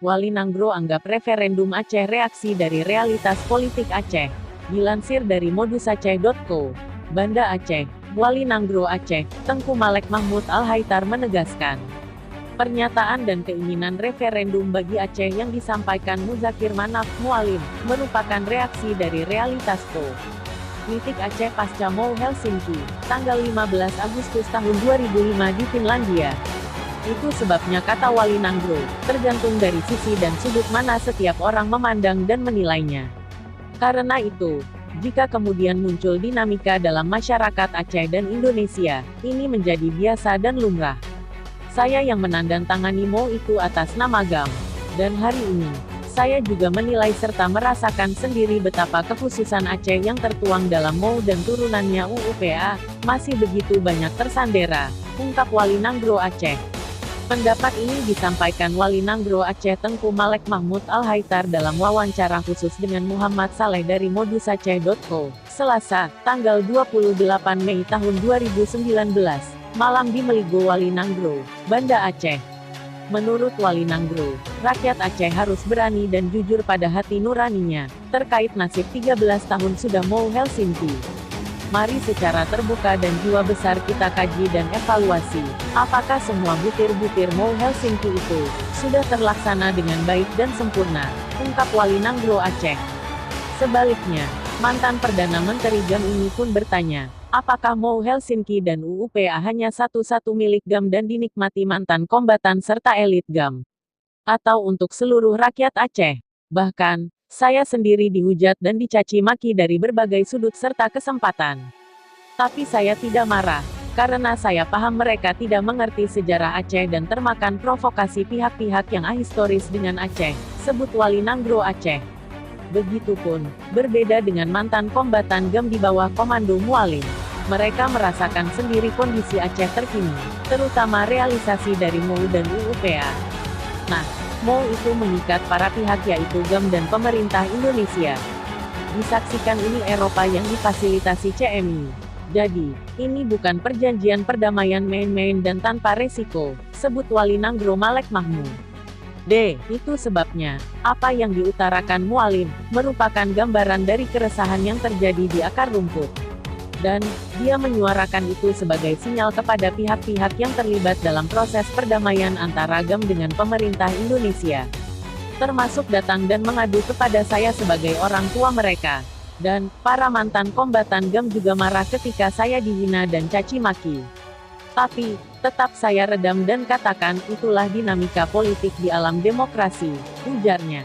Wali Nanggro anggap referendum Aceh reaksi dari realitas politik Aceh. Dilansir dari modusaceh.co, Banda Aceh, Wali Nanggro Aceh, Tengku Malek Mahmud Al-Haitar menegaskan, pernyataan dan keinginan referendum bagi Aceh yang disampaikan Muzakir Manaf Mualim, merupakan reaksi dari realitas politik Aceh pasca MOU Helsinki, tanggal 15 Agustus tahun 2005 di Finlandia. Itu sebabnya, kata Wali Nanggro, tergantung dari sisi dan sudut mana setiap orang memandang dan menilainya. Karena itu, jika kemudian muncul dinamika dalam masyarakat Aceh dan Indonesia, ini menjadi biasa dan lumrah. Saya yang menandatangani MOU itu atas nama GAM. Dan hari ini, saya juga menilai serta merasakan sendiri betapa kekhususan Aceh yang tertuang dalam MOU dan turunannya UUPA, masih begitu banyak tersandera, ungkap Wali Nanggro Aceh. Pendapat ini disampaikan Wali Nanggro Aceh Tengku Malek Mahmud Al-Haitar dalam wawancara khusus dengan Muhammad Saleh dari modusaceh.co, Selasa, tanggal 28 Mei tahun 2019, malam di Meligo Wali Nanggro, Banda Aceh. Menurut Wali Nanggro, rakyat Aceh harus berani dan jujur pada hati nuraninya, terkait nasib 13 tahun sudah MOU Helsinki. Mari secara terbuka dan jiwa besar kita kaji dan evaluasi, apakah semua butir-butir MOU Helsinki itu sudah terlaksana dengan baik dan sempurna, ungkap Wali Nanggro Aceh. Sebaliknya, mantan Perdana Menteri GAM ini pun bertanya, apakah MOU Helsinki dan UUPA hanya satu-satu milik GAM dan dinikmati mantan kombatan serta elit GAM? Atau untuk seluruh rakyat Aceh? Bahkan, saya sendiri dihujat dan dicaci maki dari berbagai sudut serta kesempatan. Tapi saya tidak marah, karena saya paham mereka tidak mengerti sejarah Aceh dan termakan provokasi pihak-pihak yang ahistoris dengan Aceh, sebut Wali Nanggro Aceh. Begitupun, berbeda dengan mantan kombatan GAM di bawah komando Mualim. Mereka merasakan sendiri kondisi Aceh terkini, terutama realisasi dari MOU dan UUPA. Nah, MOU itu mengikat para pihak yaitu GAM dan pemerintah Indonesia. Disaksikan ini Eropa yang difasilitasi CMI. Jadi, ini bukan perjanjian perdamaian main-main dan tanpa resiko, sebut Wali Nanggro Malek Mahmud. Itu sebabnya, apa yang diutarakan Mualim, merupakan gambaran dari keresahan yang terjadi di akar rumput. Dan, dia menyuarakan itu sebagai sinyal kepada pihak-pihak yang terlibat dalam proses perdamaian antara GAM dengan pemerintah Indonesia. Termasuk datang dan mengadu kepada saya sebagai orang tua mereka. Dan, para mantan kombatan GAM juga marah ketika saya dihina dan caci maki. Tapi, tetap saya redam dan katakan, itulah dinamika politik di alam demokrasi, ujarnya.